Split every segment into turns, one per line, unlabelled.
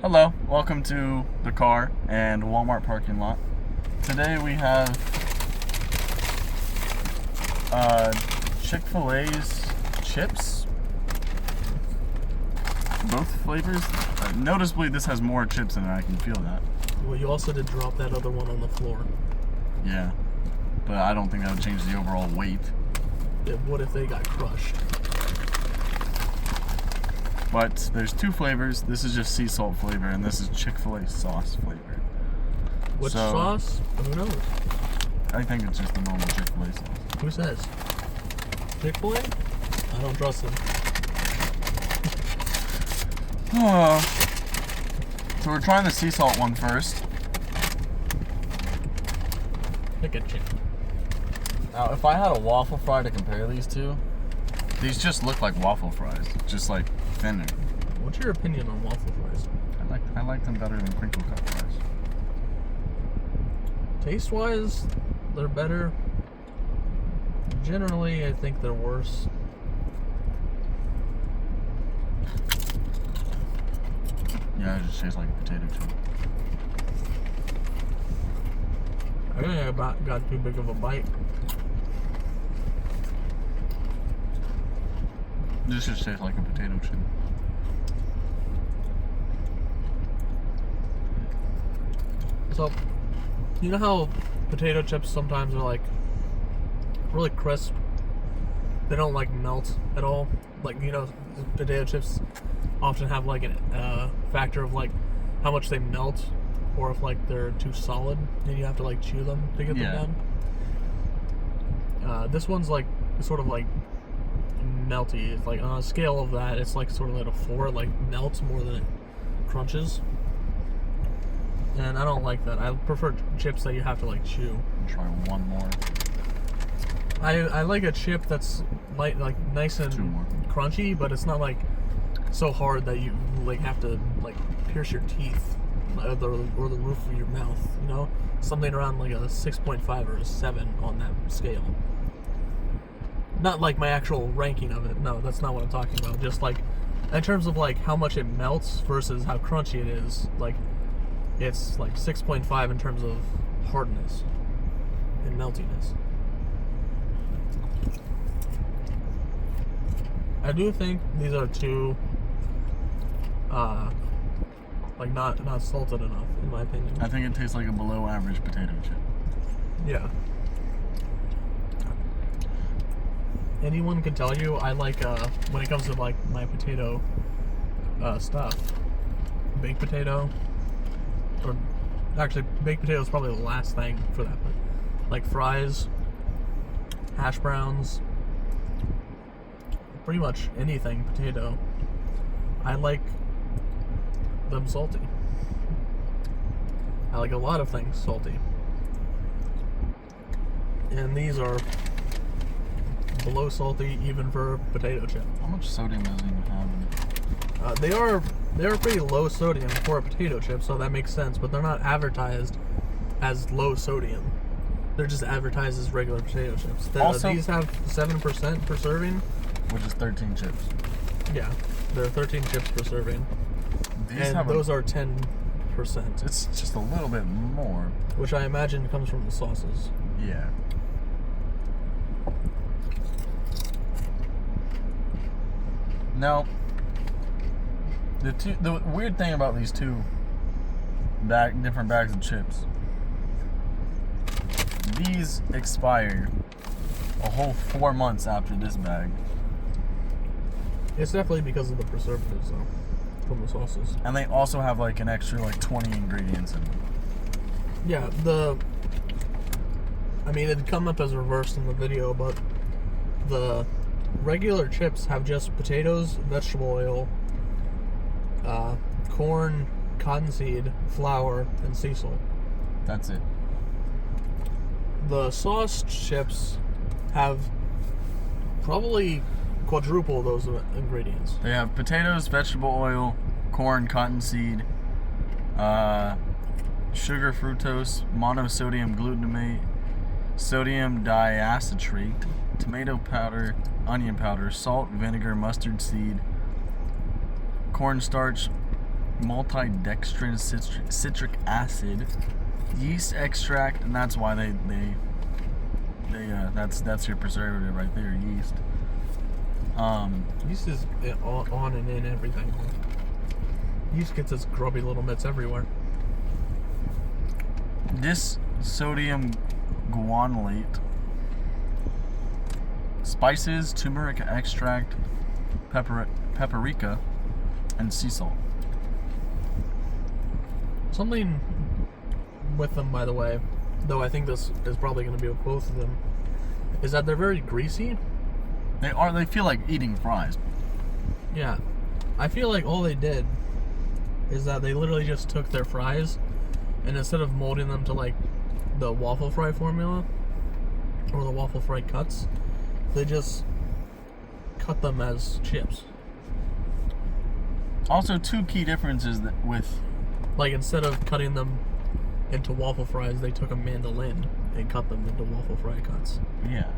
Hello, welcome to the car and Walmart parking lot. Today we have Chick-fil-A's chips, both flavors. Noticeably this has more chips in it, I can feel that.
Well, you also did drop that other one on the floor.
Yeah, but I don't think that would change the overall weight.
What if they got crushed?
But there's two flavors. This is just sea salt flavor, and this is Chick-fil-A sauce flavor.
Which sauce? Who knows?
I think it's just the normal Chick-fil-A sauce.
Who says? Chick-fil-A? I don't trust them.
So we're trying the sea salt one first.
Pick a chip.
Now, if I had a waffle fry to compare these two, these just look like waffle fries, just like thinner.
What's your opinion on waffle fries?
I like them better than crinkle cut fries.
Taste-wise, they're better. Generally, I think they're worse.
Yeah, it just tastes like a potato chip.
I think I got too big of a bite.
This just tastes like a potato chip.
So, you know how potato chips sometimes are like really crisp? They don't like melt at all. Like, you know, potato chips often have like a factor of like how much they melt, or if like they're too solid and you have to like chew them to get them down. This one's like sort of like melty. It's like on a scale of that, it's like sort of at a 4. It like melts more than it crunches. And I don't like that. I prefer chips that you have to like chew.
I'll try one more.
I like a chip that's light, like nice and crunchy, but it's not like so hard that you like have to like pierce your teeth or the roof of your mouth. You know, something around like a 6.5 or a 7 on that scale. Not like my actual ranking of it. No, that's not what I'm talking about. Just like in terms of like how much it melts versus how crunchy it is. Like it's like 6.5 in terms of hardness and meltiness. I do think these are too like not salted enough, in my opinion.
I think it tastes like a below average potato chip.
Yeah. Anyone can tell you I like when it comes to like my potato stuff, baked potato, or actually baked potato is probably the last thing for that, but like fries, hash browns, pretty much anything potato, I like them salty. I like a lot of things salty, and these are below salty even for a potato chip.
How much sodium does it even have in it?
They are pretty low sodium for a potato chip, so that makes sense, but they're not advertised as low sodium. They're just advertised as regular potato chips.
Also, these
have 7% per serving,
which is 13 chips.
Yeah, there are 13 chips per serving.
These
and those are 10%.
It's just a little bit more,
which I imagine comes from the sauces.
Yeah. Now, the weird thing about these two different bags of chips, these expire a whole 4 months after this bag.
It's definitely because of the preservatives, though, from the sauces.
And they also have like an extra like 20 ingredients in them.
Yeah, I mean, it'd come up as reversed in the video, but the regular chips have just potatoes, vegetable oil, corn, cottonseed, flour, and sea salt.
That's it.
The sauce chips have probably quadruple those ingredients.
They have potatoes, vegetable oil, corn, cottonseed, sugar, fructose, monosodium glutamate, sodium diacetate, tomato powder, onion powder, salt, vinegar, mustard seed, cornstarch, Multidextrin citric acid, yeast extract, and that's why that's your preservative right there, yeast.
Yeast is on and in everything. Yeast gets its grubby little mitts everywhere.
This sodium guanylate, spices, turmeric extract, paprika, and sea salt.
Something with them, by the way, though I think this is probably going to be with both of them, is that they're very greasy.
They feel like eating fries.
Yeah. I feel like all they did is that they literally just took their fries and instead of molding them to like the waffle fry formula or the waffle fry cuts, they just cut them as chips.
Also, two key differences with...
Like, instead of cutting them into waffle fries, they took a mandolin and cut them into waffle fry cuts.
Yeah.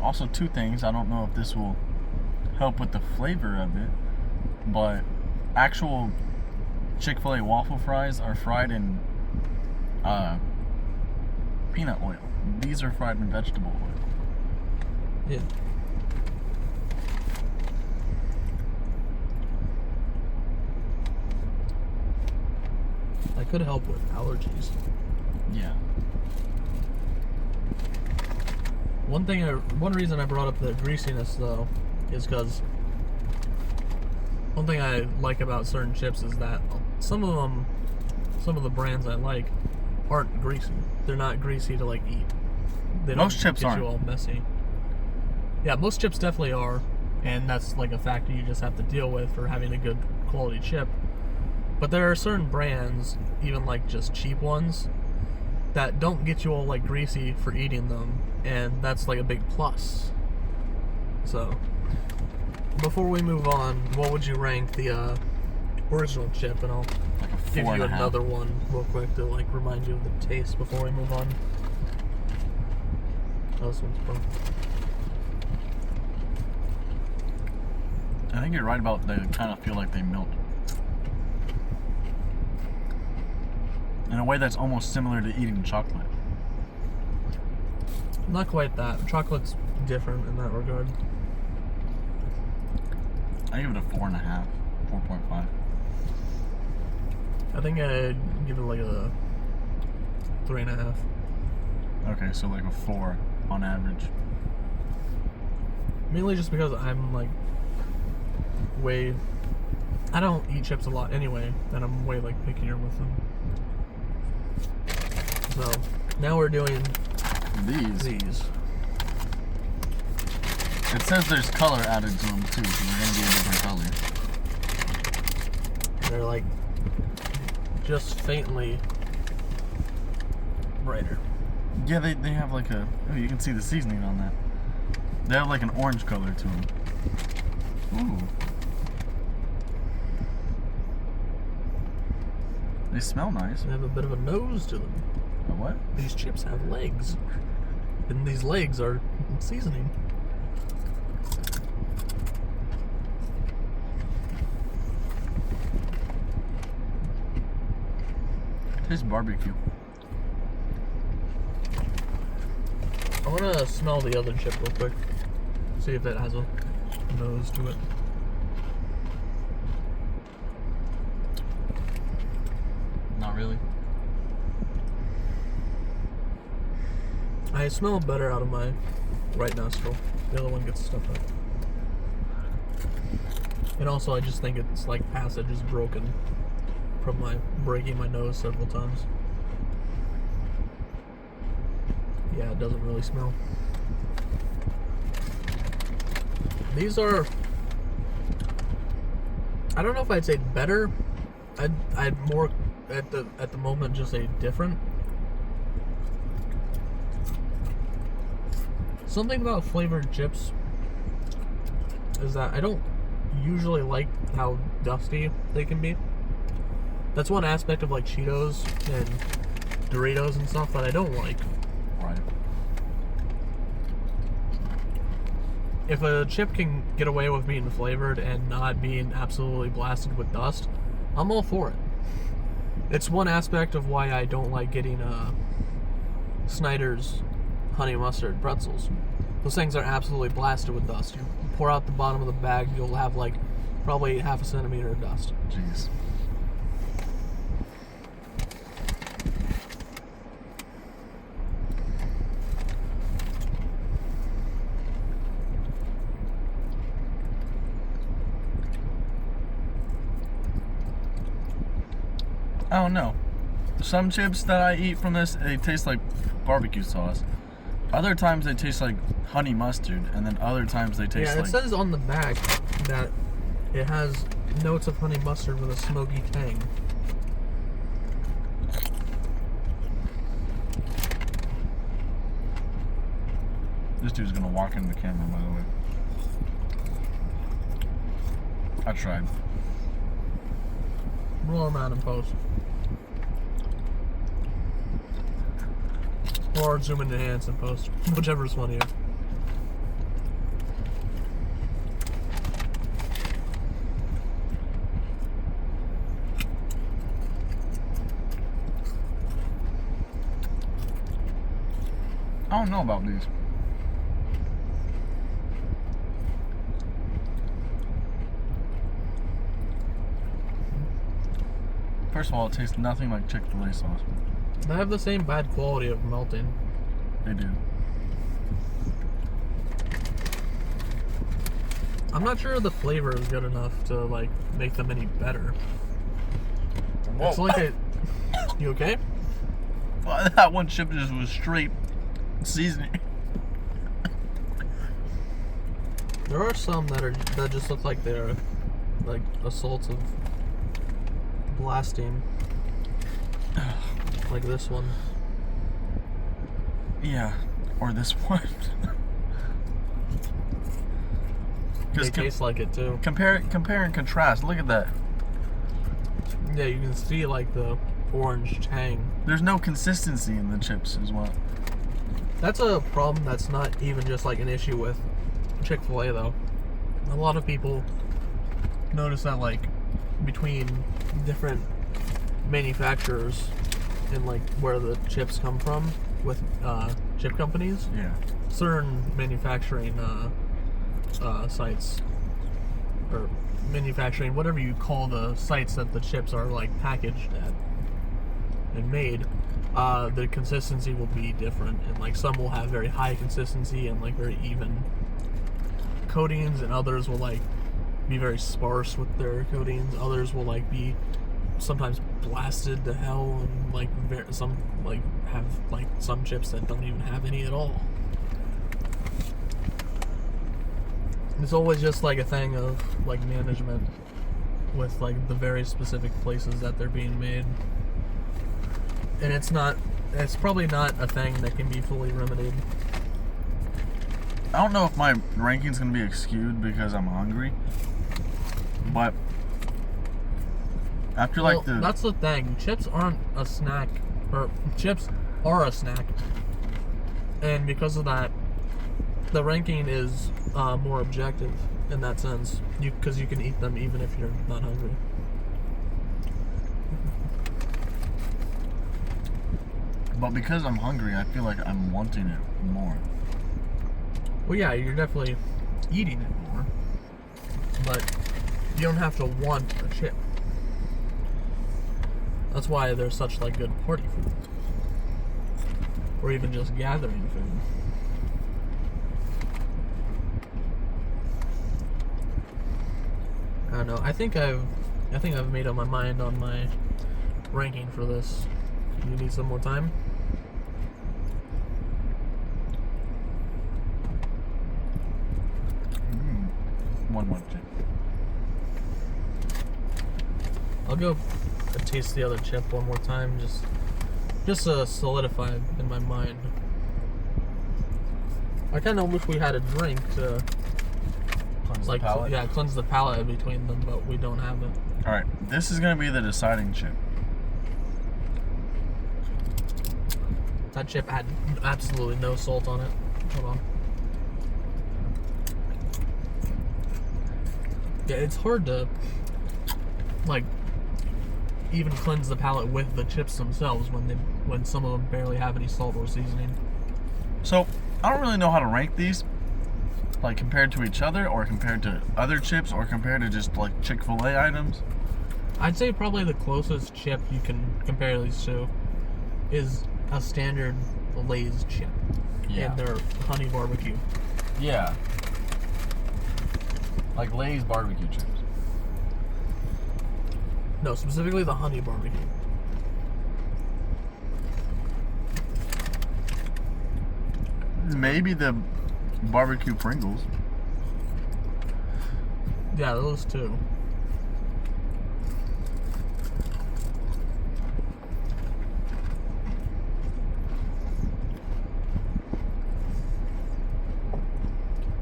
Also, two things. I don't know if this will help with the flavor of it, but actual Chick-fil-A waffle fries are fried in peanut oil. These are fried in vegetable oil.
Yeah. That could help with allergies.
Yeah.
One reason I brought up the greasiness though is because one thing I like about certain chips is that some of the brands I like aren't greasy. They're not greasy to like eat. They don't
Most chips
get
aren't.
you all messy. Yeah, most chips definitely are, and that's like a factor you just have to deal with for having a good quality chip. But there are certain brands, even like just cheap ones, that don't get you all like greasy for eating them, and that's like a big plus. So, before we move on, what would you rank the original chip? And I'll
Like a
give
4.5.
you another one real quick to like remind you of the taste before we move on. Oh, this one's perfect.
I think you're right about they kind of feel like they melt. In a way that's almost similar to eating chocolate.
Not quite that. Chocolate's different in that regard.
I give it a 4.5, 4.5.
I think I'd give it like a 3.5.
Okay, so like a 4 on average.
Mainly just because I'm like I don't eat chips a lot anyway, and I'm way like pickier with them. So now we're doing
These. It says there's color added to them too, so they're gonna be a different color.
They're like just faintly brighter.
Yeah, they have like a... Oh, you can see the seasoning on that. They have like an orange color to them. Ooh. They smell nice.
They have a bit of a nose to them.
A what?
These chips have legs, and these legs are seasoning.
Tastes barbecue.
I want to smell the other chip real quick. See if it has a nose to it.
Not really.
I smell better out of my right nostril. The other one gets stuff up. And also, I just think it's like passage is broken from my breaking my nose several times. Yeah, it doesn't really smell. These are... I don't know if I'd say better. I'd more at the moment just say different. Something about flavored chips is that I don't usually like how dusty they can be. That's one aspect of like Cheetos and Doritos and stuff that I don't like.
Right.
If a chip can get away with being flavored and not being absolutely blasted with dust, I'm all for it. It's one aspect of why I don't like getting Snyder's honey mustard pretzels. Those things are absolutely blasted with dust. You pour out the bottom of the bag, you'll have like probably half a centimeter of dust.
Jeez. I don't know. Some chips that I eat from this, they taste like barbecue sauce. Other times they taste like honey mustard, and then other times they taste
Yeah,
like...
it says on the back that it has notes of honey mustard with a smoky tang.
This dude's gonna walk into the camera, by the way. I tried.
Roll them out in post. Or zoom in enhance and post. Whichever's funnier.
I don't know about these. First of all, it tastes nothing like Chick-fil-A sauce.
They have the same bad quality of melting.
They do.
I'm not sure the flavor is good enough to like make them any better.
Whoa.
It's like a... You okay?
Well, that one chip just was straight seasoning.
There are some that just look like they're like assaults of blasting. Like this one.
Yeah, or this one.
They taste like it too.
Compare and contrast. Look at that.
Yeah, you can see like the orange tang.
There's no consistency in the chips as well.
That's a problem that's not even just like an issue with Chick-fil-A though. A lot of people notice that like between different manufacturers and like where the chips come from with chip companies.
Yeah.
Certain manufacturing sites or manufacturing, whatever you call the sites that the chips are like packaged at and made, the consistency will be different, and like some will have very high consistency and like very even coatings, and others will like be very sparse with their coatings. Others will like be sometimes blasted to hell, and like some like have like some chips that don't even have any at all. It's always just like a thing of like management with like the very specific places that they're being made, and it's probably not a thing that can be fully remedied.
I don't know if my ranking's gonna be skewed because I'm hungry, but after like
that's the thing. Chips aren't a snack, or chips are a snack, and because of that, the ranking is more objective in that sense. Because you can eat them even if you're not hungry.
But because I'm hungry, I feel like I'm wanting it more.
Well, yeah, you're definitely eating it more, but you don't have to want a chip. That's why they're such like good party food, or even just gathering food. I don't know. I think I've made up my mind on my ranking for this. You need some more time?
One more chip.
I'll go taste the other chip one more time, just to solidify it in my mind. I kind of wish we had a drink to
Cleanse
like
the palate.
cleanse the palate between them, but we don't have it.
All right, this is gonna be the deciding chip.
That chip had absolutely no salt on it. Hold on. Yeah, it's hard to like even cleanse the palate with the chips themselves when some of them barely have any salt or seasoning.
So I don't really know how to rank these, like compared to each other, or compared to other chips, or compared to just like Chick-fil-A items.
I'd say probably the closest chip you can compare these to is a standard Lay's chip.
Yeah.
And their honey barbecue.
Yeah. Like Lay's barbecue chips.
No, specifically the honey barbecue.
Maybe the barbecue Pringles.
Yeah, those two.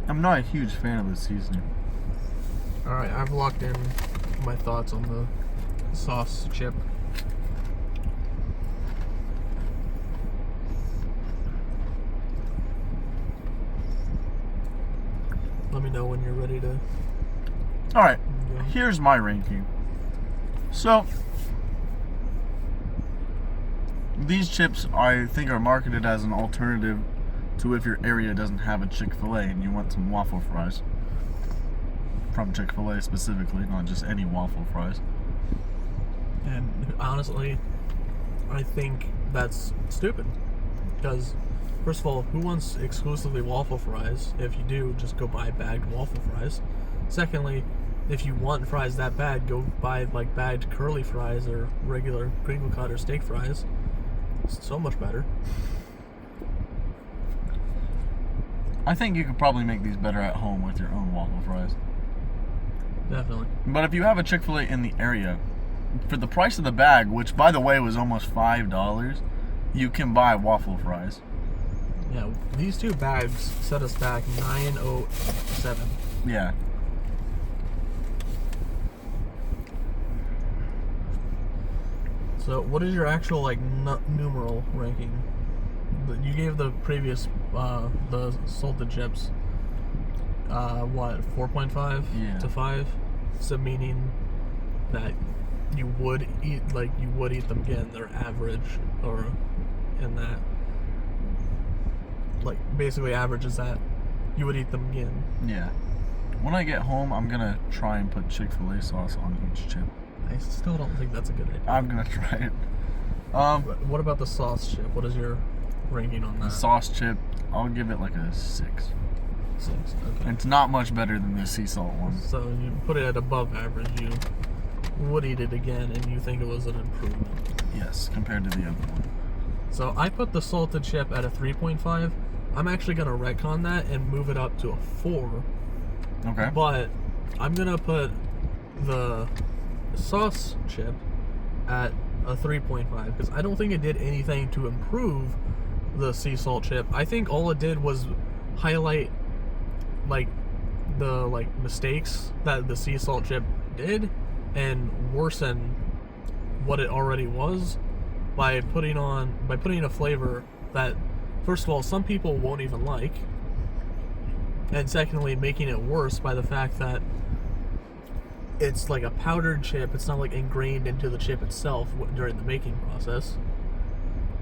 I'm not a huge fan of the seasoning.
Alright, I've locked in my thoughts on the sauce chip. Let me know when you're ready to...
Alright,
go.
here's my ranking. So, these chips I think are marketed as an alternative to if your area doesn't have a Chick-fil-A and you want some waffle fries. From Chick-fil-A specifically, not just any waffle fries.
And honestly, I think that's stupid. Because, first of all, who wants exclusively waffle fries? If you do, just go buy bagged waffle fries. Secondly, if you want fries that bad, go buy like bagged curly fries or regular crinkle cut or steak fries. It's so much better.
I think you could probably make these better at home with your own waffle fries.
Definitely.
But if you have a Chick-fil-A in the area, for the price of the bag, which by the way was almost $5, you can buy waffle fries.
Yeah, these two bags set us back $9.07.
Yeah.
So, what is your actual like numeral ranking? You gave the previous the salted chips. What 4.5
Yeah.
to 5? So meaning that you would eat them again. They're average or in that. Like basically average is that you would eat them again.
Yeah. When I get home, I'm gonna try and put Chick-fil-A sauce on each chip.
I still don't think that's a good idea.
I'm gonna try it.
What about the sauce chip? What is your ranking on that?
The sauce chip, I'll give it like a 6.
6. Okay.
It's not much better than the sea salt one.
So you put it at above average. You would eat it again, and you think it was an improvement.
Yes, compared to the other one.
So I put the salted chip at a 3.5. I'm actually gonna retcon that and move it up to a 4.
Okay.
But I'm gonna put the sauce chip at a 3.5 because I don't think it did anything to improve the sea salt chip. I think all it did was highlight the mistakes that the sea salt chip did and worsen what it already was by putting a flavor that, first of all, some people won't even like, and secondly, making it worse by the fact that it's like a powdered chip. It's not like ingrained into the chip itself during the making process.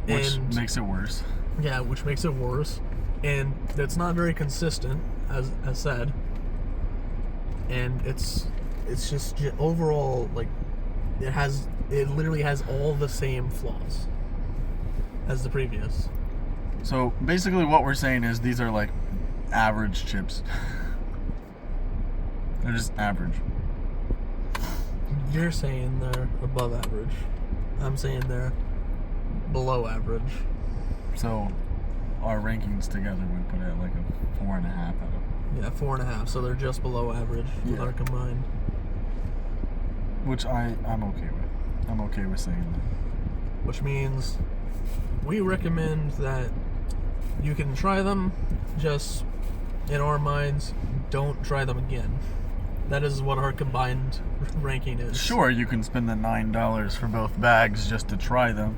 Which makes it worse.
Yeah, which makes it worse. And it's not very consistent, as said. And it's just overall, like, it literally has all the same flaws as the previous.
So basically what we're saying is these are like average chips. They're just average.
You're saying they're above average. I'm saying they're below average.
So our rankings together would put it at like a 4.5 out of.
Yeah, 4.5. So they're just below average with our combined.
Which I'm okay with. I'm okay with saying that.
Which means we recommend that you can try them, just in our minds, don't try them again. That is what our combined ranking is.
Sure, you can spend the $9 for both bags just to try them.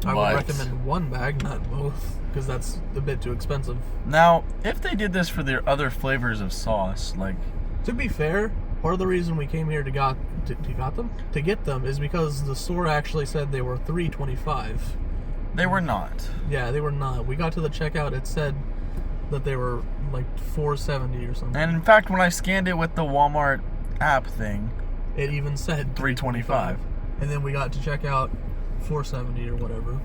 I would recommend one bag, not both, because that's a bit too expensive.
Now, if they did this for their other flavors of sauce, like...
To be fair, Part of the reason we came here to get them is because the store actually said they were $3.25.
They were not.
Yeah, they were not. We got to the checkout, it said that they were like $4.70 or something.
And in fact, when I scanned it with the Walmart app thing,
it even said
$3.25.
And then we got to check out $4.70 or whatever.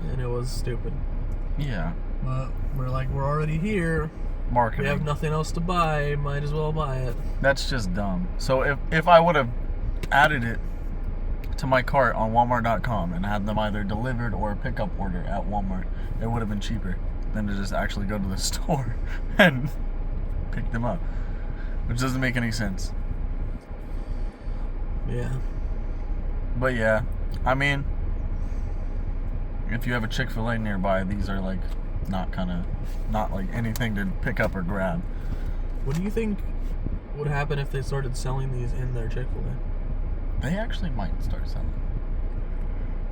And it was stupid.
Yeah.
But we're already here.
Marketing.
We have nothing else to buy. Might as well buy it.
That's just dumb. So if I would have added it to my cart on Walmart.com and had them either delivered or a pickup order at Walmart, it would have been cheaper than to just actually go to the store and pick them up, which doesn't make any sense.
Yeah.
But yeah, I mean, if you have a Chick-fil-A nearby, these are like not like anything to pick up or grab.
What do you think would happen if they started selling these in their Chick-fil-A?
They actually might start selling.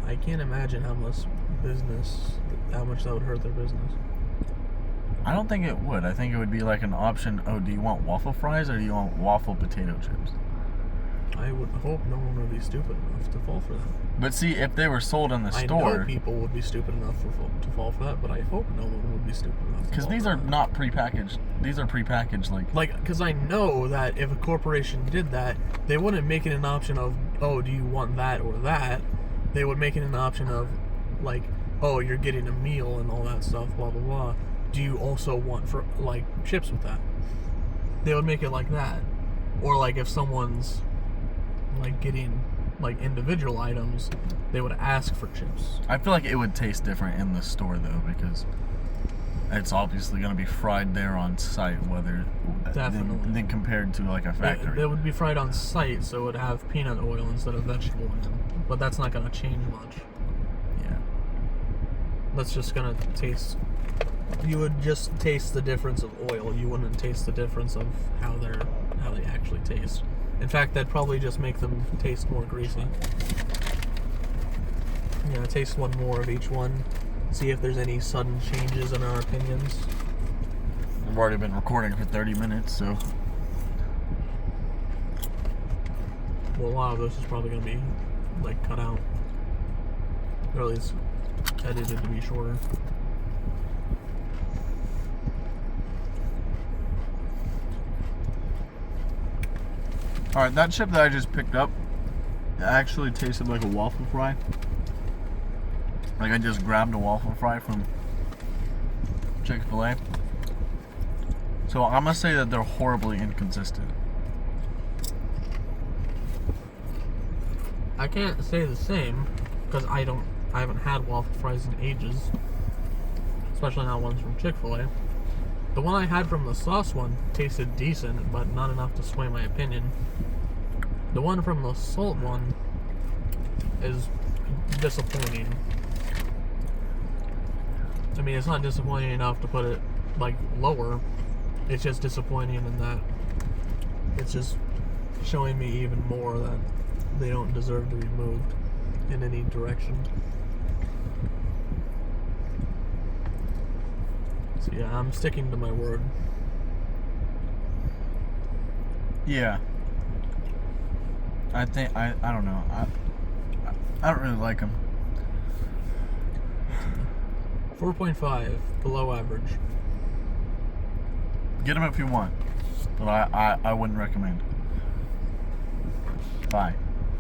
I can't imagine how much that would hurt their business.
I don't think it would. I think it would be like an option. Oh, do you want waffle fries or do you want waffle potato chips?
I would hope no one would be stupid enough to fall for that.
But see, if they were sold in the store...
I know people would be stupid enough to fall for that, but I hope no one would be stupid enough to
because these are not prepackaged. These are prepackaged,
because I know that if a corporation did that, they wouldn't make it an option of, oh, do you want that or that? They would make it an option of, like, oh, you're getting a meal and all that stuff, blah, blah, blah. Do you also want, chips with that? They would make it like that. Or, like, if someone's, getting, individual items, they would ask for chips.
I feel like it would taste different in the store, though, because it's obviously going to be fried there on site, than compared to, a factory.
It would be fried on site, so it would have peanut oil instead of vegetable oil. But that's not going to change much.
Yeah.
That's just going to taste... You would just taste the difference of oil. You wouldn't taste the difference of how they actually taste. In fact, that'd probably just make them taste more greasy. Yeah, taste one more of each one. See if there's any sudden changes in our opinions.
We've already been recording for 30 minutes, so...
Well, a lot of this is probably going to be, cut out. Or at least edited to be shorter.
Alright, that chip that I just picked up, it actually tasted like a waffle fry. Like I just grabbed a waffle fry from Chick-fil-A. So I'm gonna say that they're horribly inconsistent.
I can't say the same because I haven't had waffle fries in ages, especially not ones from Chick-fil-A. The one I had from the sauce one tasted decent, but not enough to sway my opinion. The one from the salt one is disappointing. I mean, it's not disappointing enough to put it, lower. It's just disappointing in that it's just showing me even more that they don't deserve to be moved in any direction. So yeah, I'm sticking to my word.
Yeah. I think, I don't know. I don't really like them.
4.5, below average.
Get them if you want. But I wouldn't recommend. Bye.